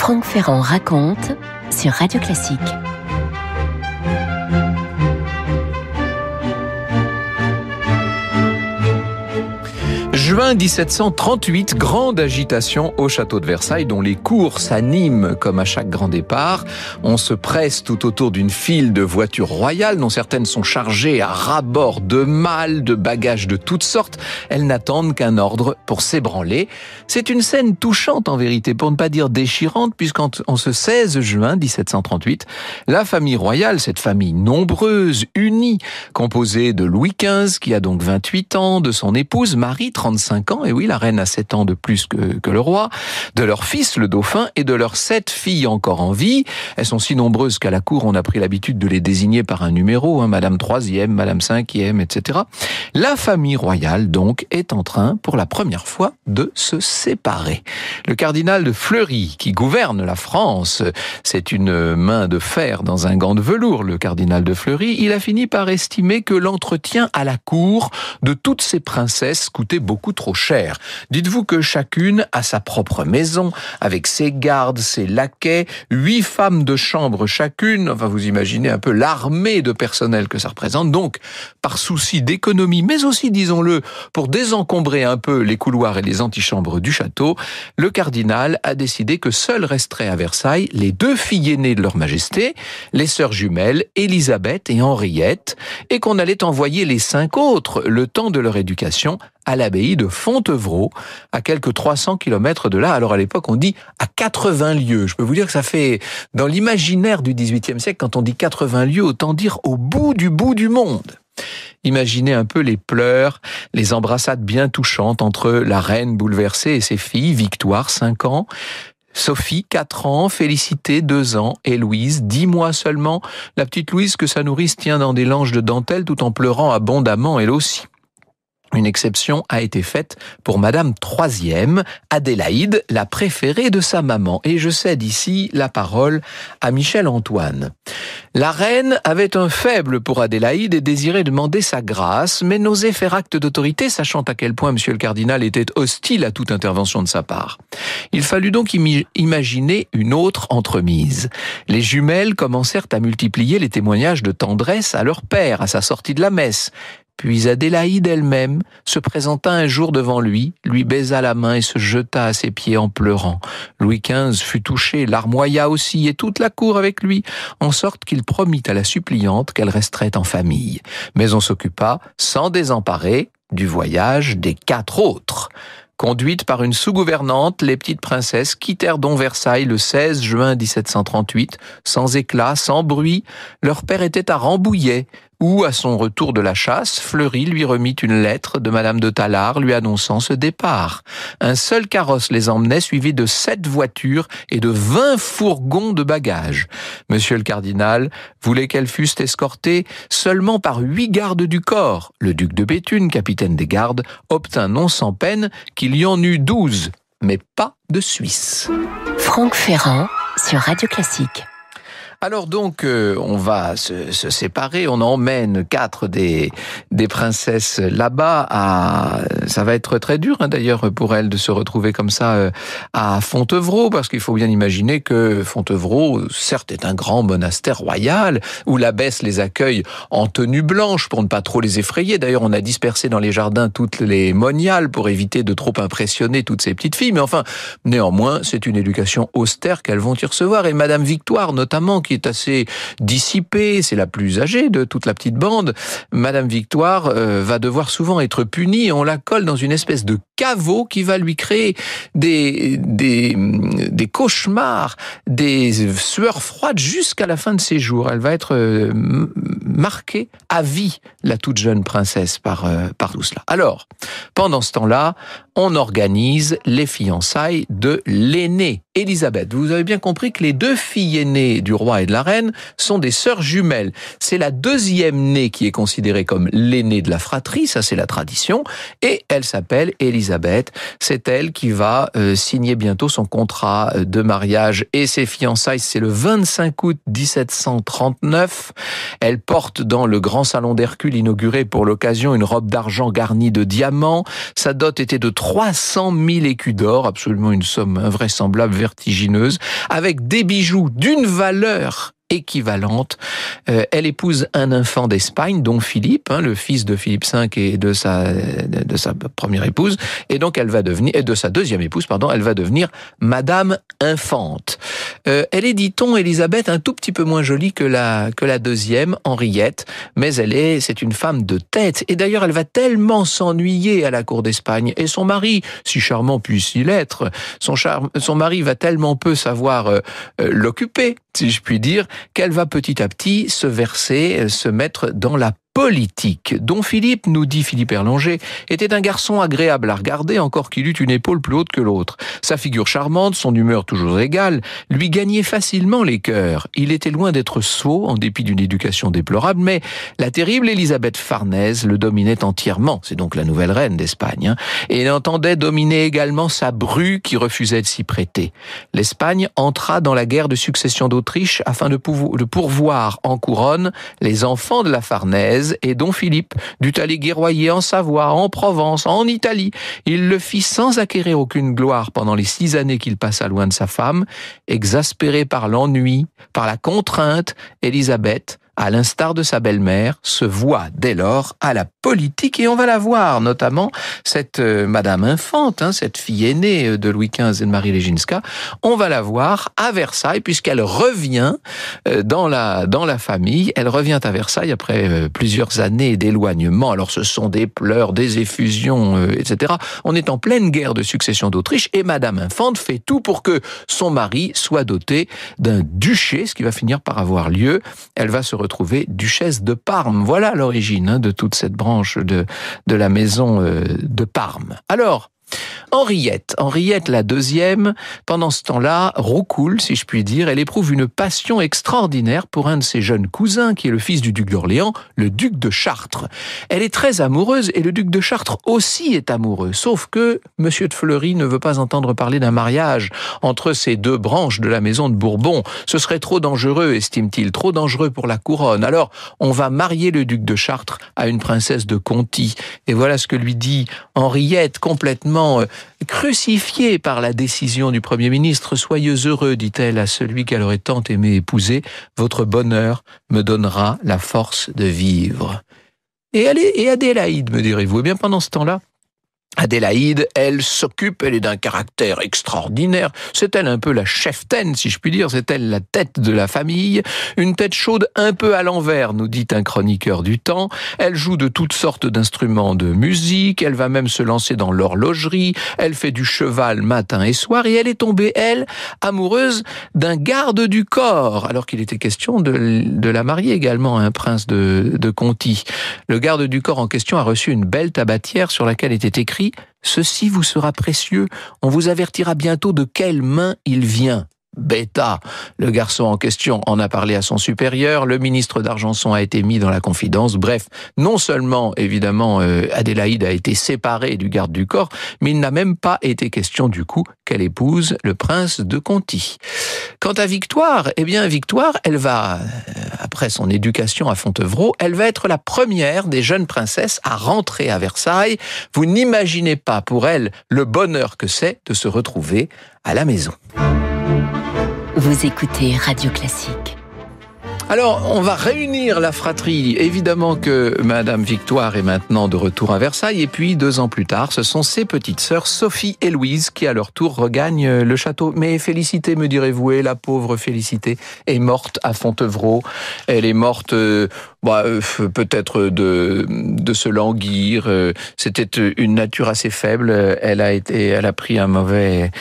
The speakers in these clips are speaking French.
Franck Ferrand raconte sur Radio Classique. Juin 1738, grande agitation au château de Versailles dont les cours s'animent comme à chaque grand départ. On se presse tout autour d'une file de voitures royales dont certaines sont chargées à ras-bord de malles, de bagages de toutes sortes. Elles n'attendent qu'un ordre pour s'ébranler. C'est une scène touchante en vérité, pour ne pas dire déchirante, puisqu'en ce 16 juin 1738, la famille royale, cette famille nombreuse, unie, composée de Louis XV, qui a donc 28 ans, de son épouse Marie, 35 ans, et oui, la reine a 7 ans de plus que le roi, de leur fils, le dauphin, et de leurs 7 filles encore en vie. Elles sont si nombreuses qu'à la cour, on a pris l'habitude de les désigner par un numéro, Madame 3e, Madame 5e, etc. La famille royale, donc, est en train, pour la première fois, de se séparer. Le cardinal de Fleury, qui gouverne la France, c'est une main de fer dans un gant de velours, le cardinal de Fleury, il a fini par estimer que l'entretien à la cour de toutes ces princesses coûtait beaucoup trop cher. Dites-vous que chacune a sa propre maison, avec ses gardes, ses laquais, 8 femmes de chambre chacune. Enfin, vous imaginez un peu l'armée de personnel que ça représente. Donc, par souci d'économie, mais aussi, disons-le, pour désencombrer un peu les couloirs et les antichambres du château, le cardinal a décidé que seules resteraient à Versailles les 2 filles aînées de leur majesté, les sœurs jumelles, Élisabeth et Henriette, et qu'on allait envoyer les 5 autres, le temps de leur éducation, à l'abbaye de Fontevraud, à quelques 300 kilomètres de là. Alors à l'époque, on dit à 80 lieues. Je peux vous dire que ça fait, dans l'imaginaire du XVIIIe siècle, quand on dit 80 lieues, autant dire au bout du monde. Imaginez un peu les pleurs, les embrassades bien touchantes entre la reine bouleversée et ses filles, Victoire, 5 ans, Sophie, 4 ans, Félicité, 2 ans, et Louise, 10 mois seulement. La petite Louise que sa nourrice tient dans des langes de dentelle tout en pleurant abondamment elle aussi. Une exception a été faite pour Madame 3e, Adélaïde, la préférée de sa maman. Et je cède ici la parole à Michel Antoine. La reine avait un faible pour Adélaïde et désirait demander sa grâce, mais n'osait faire acte d'autorité, sachant à quel point monsieur le cardinal était hostile à toute intervention de sa part. Il fallut donc imaginer une autre entremise. Les jumelles commencèrent à multiplier les témoignages de tendresse à leur père, à sa sortie de la messe. Puis Adélaïde elle-même se présenta un jour devant lui baisa la main et se jeta à ses pieds en pleurant. Louis XV fut touché, larmoya aussi, et toute la cour avec lui, en sorte qu'il promit à la suppliante qu'elle resterait en famille. Mais on s'occupa, sans désemparer, du voyage des 4 autres. Conduites par une sous-gouvernante, les petites princesses quittèrent donc Versailles le 16 juin 1738, sans éclat, sans bruit. Leur père était à Rambouillet, où, à son retour de la chasse, Fleury lui remit une lettre de Madame de Tallard lui annonçant ce départ. Un seul carrosse les emmenait, suivi de 7 voitures et de 20 fourgons de bagages. Monsieur le cardinal voulait qu'elles fussent escortées seulement par 8 gardes du corps. Le duc de Béthune, capitaine des gardes, obtint non sans peine qu'il y en eût 12, mais pas de Suisse. Franck Ferrand sur Radio Classique. Alors donc, on va se séparer, on emmène 4 des princesses là-bas. Ça va être très dur d'ailleurs pour elles de se retrouver comme ça à Fontevraud, parce qu'il faut bien imaginer que Fontevraud, certes, est un grand monastère royal, où l'abbesse les accueille en tenue blanche pour ne pas trop les effrayer. D'ailleurs, on a dispersé dans les jardins toutes les moniales pour éviter de trop impressionner toutes ces petites filles. Mais enfin, néanmoins, c'est une éducation austère qu'elles vont y recevoir. Et Madame Victoire, notamment, qui est assez dissipée, c'est la plus âgée de toute la petite bande, Madame Victoire va devoir souvent être punie. On la colle dans une espèce de caveau qui va lui créer des cauchemars, des sueurs froides jusqu'à la fin de ses jours. Elle va être marquée à vie, la toute jeune princesse, par tout cela. Alors, pendant ce temps-là, on organise les fiançailles de l'aînée, Élisabeth. Vous avez bien compris que les 2 filles aînées du roi roi et de la reine sont des sœurs jumelles. C'est la deuxième née qui est considérée comme l'aînée de la fratrie, ça c'est la tradition, et elle s'appelle Élisabeth. C'est elle qui va signer bientôt son contrat de mariage et ses fiançailles. C'est le 25 août 1739. Elle porte dans le grand salon d'Hercule inauguré pour l'occasion une robe d'argent garnie de diamants. Sa dot était de 300 000 écus d'or, absolument une somme invraisemblable, vertigineuse, avec des bijoux d'une valeur équivalente. Elle épouse un infant d'Espagne, dont Philippe, le fils de Philippe V et de sa première épouse, et donc elle va devenir, et de sa deuxième épouse, pardon, elle va devenir Madame Infante. Elle est, dit-on, Élisabeth, un tout petit peu moins jolie que la deuxième, Henriette, mais c'est une femme de tête, et d'ailleurs elle va tellement s'ennuyer à la cour d'Espagne, et son mari, si charmant puisse-il être, son mari va tellement peu savoir l'occuper, si je puis dire, qu'elle va petit à petit se mettre dans la politique. Dom Philippe, nous dit Philippe Erlanger, était un garçon agréable à regarder, encore qu'il eût une épaule plus haute que l'autre. Sa figure charmante, son humeur toujours égale, lui gagnait facilement les cœurs. Il était loin d'être sot, en dépit d'une éducation déplorable, mais la terrible Élisabeth Farnèse le dominait entièrement. C'est donc la nouvelle reine d'Espagne. Et il entendait dominer également sa bru qui refusait de s'y prêter. L'Espagne entra dans la guerre de succession d'Autriche afin de pourvoir en couronne les enfants de la Farnèse, et Dom Philippe dut aller guerroyer en Savoie, en Provence, en Italie. Il le fit sans acquérir aucune gloire pendant les 6 années qu'il passa loin de sa femme. Exaspérée par l'ennui, par la contrainte, Élisabeth, à l'instar de sa belle-mère, se voit dès lors à la politique, et on va la voir, notamment cette Madame Infante, cette fille aînée de Louis XV et de Marie Leginska, on va la voir à Versailles, puisqu'elle revient dans la famille, elle revient à Versailles après plusieurs années d'éloignement. Alors ce sont des pleurs, des effusions, etc. On est en pleine guerre de succession d'Autriche, et Madame Infante fait tout pour que son mari soit doté d'un duché, ce qui va finir par avoir lieu. Elle va se retrouver duchesse de Parme. Voilà l'origine de toute cette branche de la maison de Parme. Alors, Henriette la deuxième, pendant ce temps-là, roucoule, si je puis dire, elle éprouve une passion extraordinaire pour un de ses jeunes cousins, qui est le fils du duc d'Orléans, le duc de Chartres. Elle est très amoureuse, et le duc de Chartres aussi est amoureux, sauf que Monsieur de Fleury ne veut pas entendre parler d'un mariage entre ces deux branches de la maison de Bourbon. Ce serait trop dangereux, estime-t-il, trop dangereux pour la couronne. Alors, on va marier le duc de Chartres à une princesse de Conti. Et voilà ce que lui dit Henriette, complètement crucifiée par la décision du Premier ministre. « Soyez heureux, dit-elle à celui qu'elle aurait tant aimé épouser. Votre bonheur me donnera la force de vivre. » Et Adélaïde, me direz-vous. Eh bien, pendant ce temps-là, Adélaïde, elle est d'un caractère extraordinaire. C'est elle un peu la cheftaine, si je puis dire. C'est elle la tête de la famille. Une tête chaude un peu à l'envers, nous dit un chroniqueur du temps. Elle joue de toutes sortes d'instruments de musique. Elle va même se lancer dans l'horlogerie. Elle fait du cheval matin et soir. Et elle est tombée, elle, amoureuse d'un garde du corps, alors qu'il était question de la marier également à un prince de Conti. Le garde du corps en question a reçu une belle tabatière sur laquelle était écrit « Ceci vous sera précieux, on vous avertira bientôt de quelle main il vient ». Bêta. Le garçon en question en a parlé à son supérieur, le ministre d'Argenson a été mis dans la confidence. Bref, non seulement, évidemment, Adélaïde a été séparée du garde du corps, mais il n'a même pas été question du coup qu'elle épouse le prince de Conti. Quant à Victoire, Victoire, elle va, après son éducation à Fontevraud, elle va être la première des jeunes princesses à rentrer à Versailles. Vous n'imaginez pas pour elle le bonheur que c'est de se retrouver à la maison. Vous écoutez Radio Classique. Alors, on va réunir la fratrie. Évidemment que Madame Victoire est maintenant de retour à Versailles. Et puis, 2 ans plus tard, ce sont ses petites sœurs, Sophie et Louise, qui à leur tour regagnent le château. Mais Félicité, me direz-vous, et la pauvre Félicité est morte à Fontevraud. Elle est morte Peut-être de se languir. C'était une nature assez faible. Elle a pris un mauvais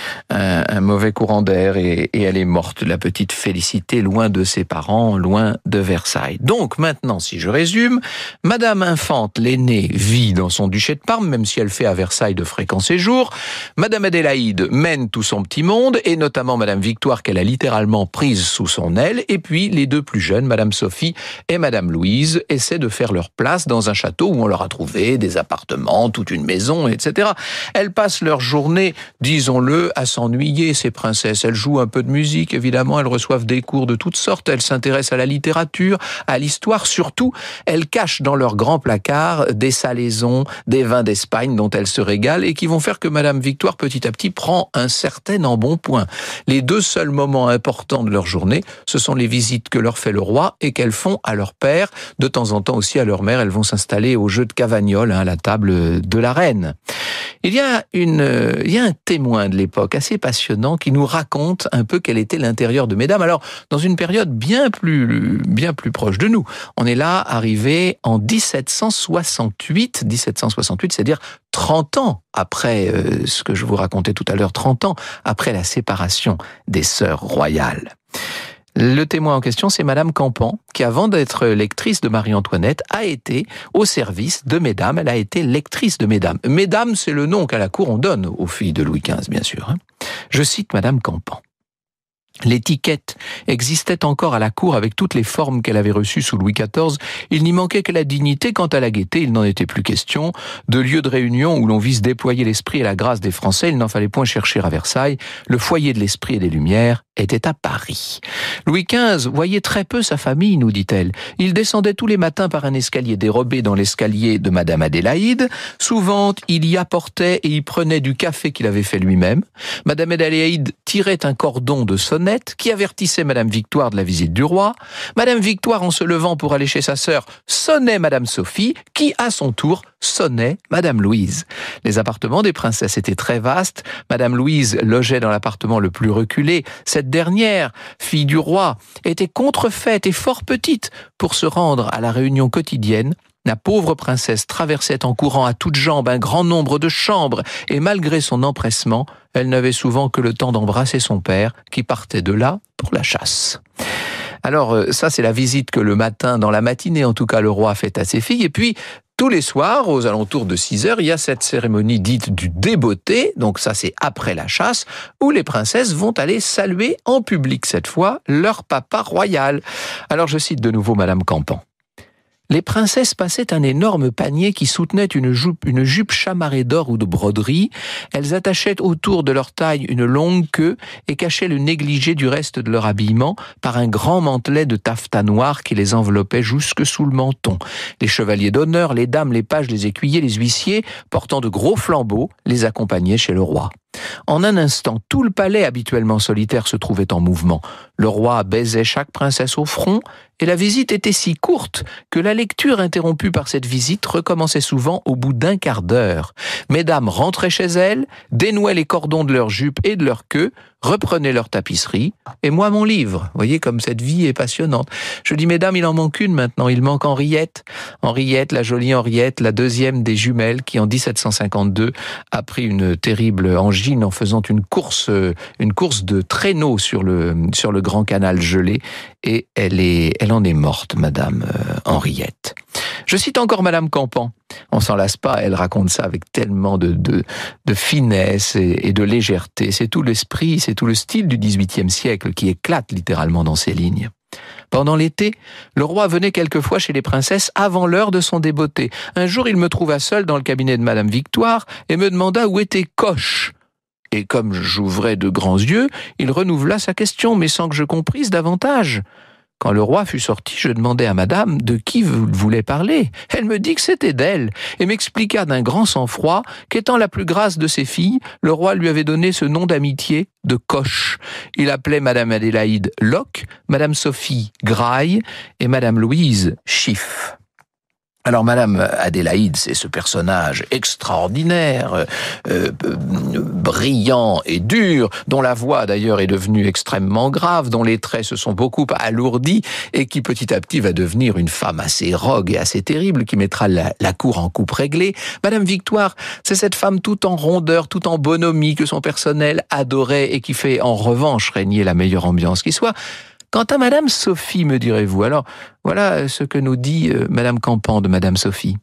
courant d'air et elle est morte. La petite Félicité, loin de ses parents, loin de Versailles. Donc maintenant, si je résume, Madame Infante, l'aînée, vit dans son duché de Parme, même si elle fait à Versailles de fréquents séjours. Madame Adélaïde mène tout son petit monde, et notamment Madame Victoire, qu'elle a littéralement prise sous son aile. Et puis les deux plus jeunes, Madame Sophie et Madame Louise, essaient de faire leur place dans un château où on leur a trouvé des appartements, toute une maison, etc. Elles passent leur journée, disons-le, à s'ennuyer, ces princesses. Elles jouent un peu de musique, évidemment, elles reçoivent des cours de toutes sortes, elles s'intéressent à la littérature, à l'histoire, surtout, elles cachent dans leur grand placard des salaisons, des vins d'Espagne dont elles se régalent et qui vont faire que Madame Victoire, petit à petit, prend un certain embonpoint. Les deux seuls moments importants de leur journée, ce sont les visites que leur fait le roi et qu'elles font à leur père, de temps en temps aussi à leur mère. Elles vont s'installer au jeu de Cavagnole, à la table de la reine. Il y a un témoin de l'époque assez passionnant qui nous raconte un peu quel était l'intérieur de Mesdames. Alors, dans une période bien plus proche de nous. On est là, arrivé en 1768, c'est-à-dire 30 ans après ce que je vous racontais tout à l'heure, 30 ans après la séparation des sœurs royales. Le témoin en question, c'est Madame Campan, qui avant d'être lectrice de Marie-Antoinette, a été au service de Mesdames. Elle a été lectrice de Mesdames. Mesdames, c'est le nom qu'à la cour on donne aux filles de Louis XV, bien sûr. Je cite Madame Campan. L'étiquette existait encore à la cour avec toutes les formes qu'elle avait reçues sous Louis XIV. Il n'y manquait que la dignité. Quant à la gaieté, il n'en était plus question. De lieu de réunion où l'on vise déployer l'esprit et la grâce des Français, il n'en fallait point chercher à Versailles. Le foyer de l'esprit et des Lumières était à Paris. Louis XV voyait très peu sa famille, nous dit-elle. Il descendait tous les matins par un escalier dérobé dans l'escalier de Madame Adélaïde. Souvent, il y apportait et y prenait du café qu'il avait fait lui-même. Madame Adélaïde tirait un cordon de sonnette qui avertissait Madame Victoire de la visite du roi. Madame Victoire, en se levant pour aller chez sa sœur, sonnait Madame Sophie, qui, à son tour, sonnait Madame Louise. Les appartements des princesses étaient très vastes. Madame Louise logeait dans l'appartement le plus reculé. Cette dernière, fille du roi, était contrefaite et fort petite pour se rendre à la réunion quotidienne. La pauvre princesse traversait en courant à toutes jambes un grand nombre de chambres et malgré son empressement, elle n'avait souvent que le temps d'embrasser son père qui partait de là pour la chasse. Alors ça, c'est la visite que le matin, dans la matinée en tout cas, le roi fait à ses filles. Et puis, tous les soirs, aux alentours de 6 heures, il y a cette cérémonie dite du débeauté, donc ça c'est après la chasse, où les princesses vont aller saluer en public cette fois leur papa royal. Alors je cite de nouveau Madame Campan. Les princesses passaient un énorme panier qui soutenait une jupe chamarrée d'or ou de broderie. Elles attachaient autour de leur taille une longue queue et cachaient le négligé du reste de leur habillement par un grand mantelet de taffetas noir qui les enveloppait jusque sous le menton. Les chevaliers d'honneur, les dames, les pages, les écuyers, les huissiers, portant de gros flambeaux, les accompagnaient chez le roi. En un instant, tout le palais habituellement solitaire se trouvait en mouvement. Le roi baisait chaque princesse au front, et la visite était si courte que la lecture interrompue par cette visite recommençait souvent au bout d'un quart d'heure. Mesdames rentraient chez elles, dénouaient les cordons de leur jupe et de leur queue, reprenaient leur tapisserie, et moi mon livre. Vous voyez comme cette vie est passionnante. Je dis, mesdames, il en manque une maintenant, il manque Henriette. Henriette, la jolie Henriette, la deuxième des jumelles, qui en 1752 a pris une terrible angine en faisant une course de traîneau sur le grand canal gelé, et elle en est morte, Madame Henriette. Je cite encore Madame Campan. On s'en lasse pas, elle raconte ça avec tellement de finesse et de légèreté. C'est tout l'esprit, c'est tout le style du XVIIIe siècle qui éclate littéralement dans ces lignes. Pendant l'été, le roi venait quelquefois chez les princesses avant l'heure de son débeauté. Un jour, il me trouva seul dans le cabinet de Madame Victoire et me demanda où était Coche. Et comme j'ouvrais de grands yeux, il renouvela sa question, mais sans que je comprisse davantage. Quand le roi fut sorti, je demandai à madame de qui vous voulez parler. Elle me dit que c'était d'elle, et m'expliqua d'un grand sang-froid qu'étant la plus grasse de ses filles, le roi lui avait donné ce nom d'amitié de Coche. Il appelait Madame Adélaïde Locke, Madame Sophie Graille et Madame Louise Chiffre. Alors Madame Adélaïde, c'est ce personnage extraordinaire, brillant et dur, dont la voix d'ailleurs est devenue extrêmement grave, dont les traits se sont beaucoup alourdis et qui petit à petit va devenir une femme assez rogue et assez terrible qui mettra la cour en coupe réglée. Madame Victoire, c'est cette femme tout en rondeur, tout en bonhomie que son personnel adorait et qui fait en revanche régner la meilleure ambiance qui soit. Quant à Madame Sophie, me direz-vous, alors voilà ce que nous dit Madame Campan de Madame Sophie.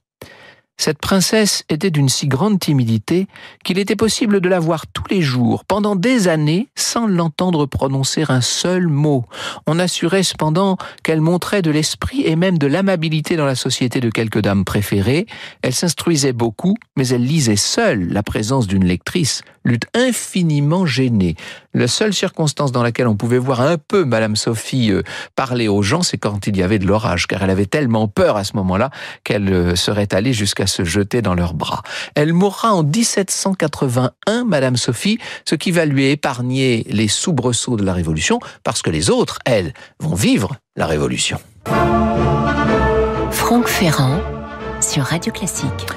Cette princesse était d'une si grande timidité qu'il était possible de la voir tous les jours, pendant des années, sans l'entendre prononcer un seul mot. On assurait cependant qu'elle montrait de l'esprit et même de l'amabilité dans la société de quelques dames préférées. Elle s'instruisait beaucoup, mais elle lisait seule. La présence d'une lectrice l'eût infiniment gênée. La seule circonstance dans laquelle on pouvait voir un peu Madame Sophie parler aux gens, c'est quand il y avait de l'orage, car elle avait tellement peur à ce moment-là qu'elle serait allée jusqu'à se jeter dans leurs bras. Elle mourra en 1781, Madame Sophie, ce qui va lui épargner les soubresauts de la Révolution, parce que les autres, elles, vont vivre la Révolution. Franck Ferrand sur Radio Classique.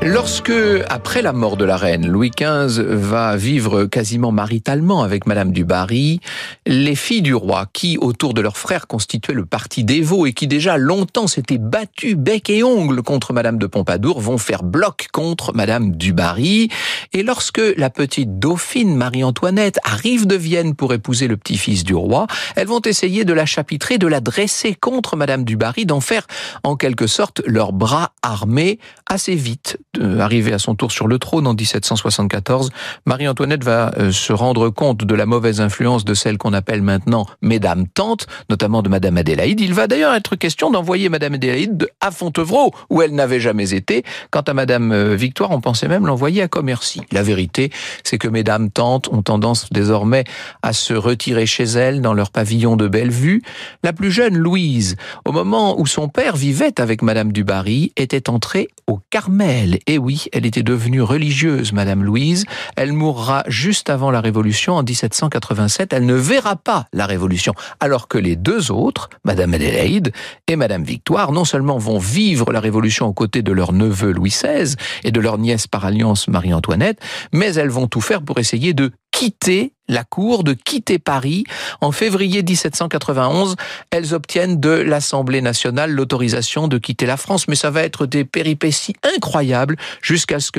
Lorsque, après la mort de la reine, Louis XV va vivre quasiment maritalement avec Madame du Barry, les filles du roi, qui, autour de leur frère, constituaient le parti dévot et qui déjà longtemps s'étaient battues bec et ongles contre Madame de Pompadour, vont faire bloc contre Madame du Barry. Et lorsque la petite dauphine Marie-Antoinette arrive de Vienne pour épouser le petit-fils du roi, elles vont essayer de la chapitrer, de la dresser contre Madame du Barry, d'en faire en quelque sorte leur bras armé. Assez vite, arrivée à son tour sur le trône en 1774, Marie-Antoinette va se rendre compte de la mauvaise influence de celles qu'on appelle maintenant Mesdames Tantes, notamment de Madame Adélaïde. Il va d'ailleurs être question d'envoyer Madame Adélaïde à Fontevraud, où elle n'avait jamais été. Quant à Madame Victoire, on pensait même l'envoyer à Commercy. La vérité, c'est que Mesdames Tantes ont tendance désormais à se retirer chez elles dans leur pavillon de Bellevue. La plus jeune, Louise, au moment où son père vivait avec Madame du Barry, était entrée au Carmel. Et oui, elle était devenue religieuse, Madame Louise. Elle mourra juste avant la Révolution, en 1787. Elle ne verra pas la Révolution. Alors que les deux autres, Madame Adélaïde et Madame Victoire, non seulement vont vivre la Révolution aux côtés de leur neveu Louis XVI et de leur nièce par alliance Marie-Antoinette, mais elles vont tout faire pour essayer de quitter la cour, de quitter Paris. En février 1791, elles obtiennent de l'Assemblée nationale l'autorisation de quitter la France, mais ça va être des péripéties incroyables jusqu'à ce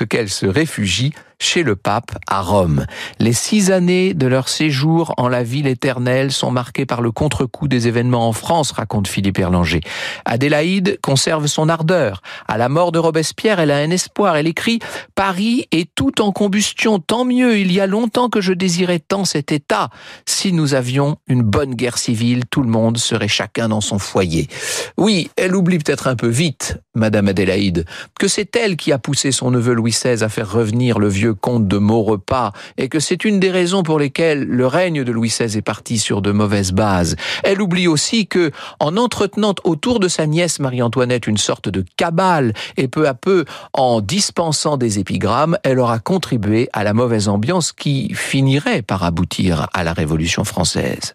qu'elles se réfugient chez le pape à Rome. Les 6 années de leur séjour en la ville éternelle sont marquées par le contre-coup des événements en France, raconte Philippe Erlanger. Adélaïde conserve son ardeur. À la mort de Robespierre, elle a un espoir. Elle écrit « Paris est tout en combustion, tant mieux, il y a longtemps que je désirais tant cet état. Si nous avions une bonne guerre civile, tout le monde serait chacun dans son foyer. » Oui, elle oublie peut-être un peu vite, Madame Adélaïde, que c'est elle qui a poussé son neveu Louis XVI à faire revenir le vieux comte de Maurepas et que c'est une des raisons pour lesquelles le règne de Louis XVI est parti sur de mauvaises bases. Elle oublie aussi que, en entretenant autour de sa nièce Marie-Antoinette une sorte de cabale et peu à peu en dispensant des épigrammes, elle aura contribué à la mauvaise ambiance qui finirait par aboutir à la Révolution française.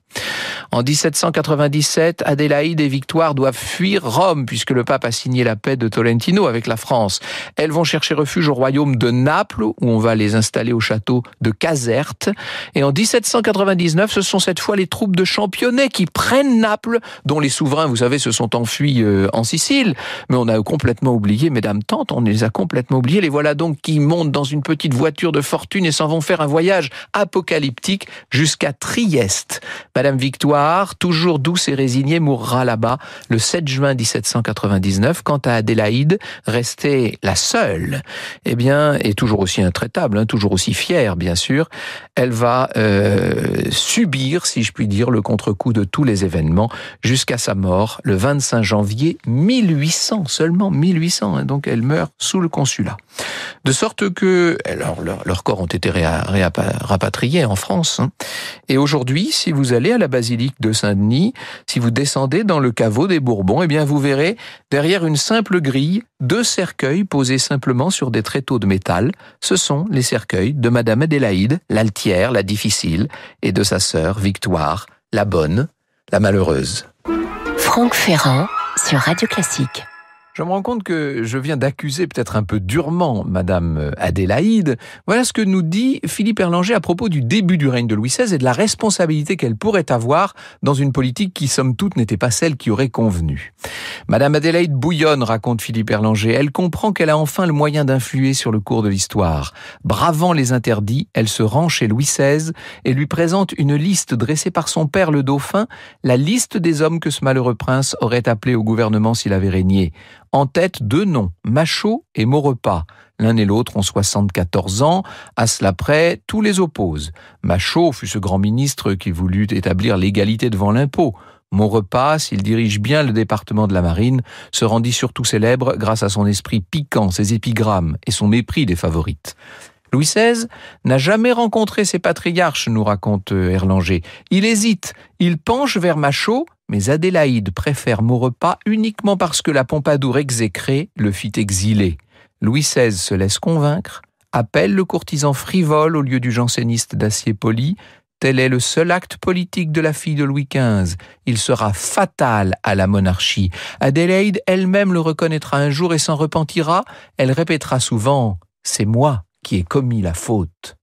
En 1797, Adélaïde et Victoire doivent fuir Rome puisque le pape a signé la paix de Tolentino avec la France. Elles vont chercher refuge au royaume de Naples où on va les installer au château de Caserte. Et en 1799, ce sont cette fois les troupes de Championnet qui prennent Naples, dont les souverains, vous savez, se sont enfuis en Sicile. Mais on a complètement oublié, mesdames tantes, on les a complètement oubliés. Les voilà donc qui montent dans une petite voiture de fortune et s'en vont faire un voyage apocalyptique jusqu'à Trieste. Madame Victoire, toujours douce et résignée, mourra là-bas le 7 juin 1799. Quant à Adélaïde, restée la seule, eh bien, et toujours aussi intraitable, toujours aussi fière, bien sûr, elle va subir, si je puis dire, le contre-coup de tous les événements jusqu'à sa mort le 25 janvier 1800, seulement 1800, donc elle meurt sous le consulat. De sorte que, alors, leurs corps ont été rapatriés en France, et aujourd'hui, si vous allez à la basilique de Saint-Denis, si vous descendez dans le caveau des Bourbons, eh bien vous verrez derrière une simple grille 2 cercueils posés simplement sur des tréteaux de métal. Ce sont les cercueils de Madame Adélaïde, l'altière, la difficile, et de sa sœur Victoire, la bonne, la malheureuse. Franck Ferrand sur Radio Classique. Je me rends compte que je viens d'accuser peut-être un peu durement Madame Adélaïde. Voilà ce que nous dit Philippe Erlanger à propos du début du règne de Louis XVI et de la responsabilité qu'elle pourrait avoir dans une politique qui, somme toute, n'était pas celle qui aurait convenu. Madame Adélaïde bouillonne, raconte Philippe Erlanger. Elle comprend qu'elle a enfin le moyen d'influer sur le cours de l'histoire. Bravant les interdits, elle se rend chez Louis XVI et lui présente une liste dressée par son père le dauphin, la liste des hommes que ce malheureux prince aurait appelés au gouvernement s'il avait régné. En tête, 2 noms, Machault et Maurepas. L'un et l'autre ont 74 ans. À cela près, tous les opposent. Machault fut ce grand ministre qui voulut établir l'égalité devant l'impôt. Maurepas, s'il dirige bien le département de la Marine, se rendit surtout célèbre grâce à son esprit piquant, ses épigrammes et son mépris des favorites. Louis XVI n'a jamais rencontré ces patriarches, nous raconte Erlanger. Il hésite, il penche vers Machault, mais Adélaïde préfère Maurepas uniquement parce que la Pompadour exécrée le fit exiler. Louis XVI se laisse convaincre, appelle le courtisan frivole au lieu du janséniste d'acier poli. Tel est le seul acte politique de la fille de Louis XV. Il sera fatal à la monarchie. Adélaïde elle-même le reconnaîtra un jour et s'en repentira. Elle répétera souvent « C'est moi qui ai commis la faute ».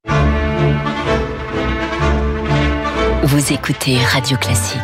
Vous écoutez Radio Classique.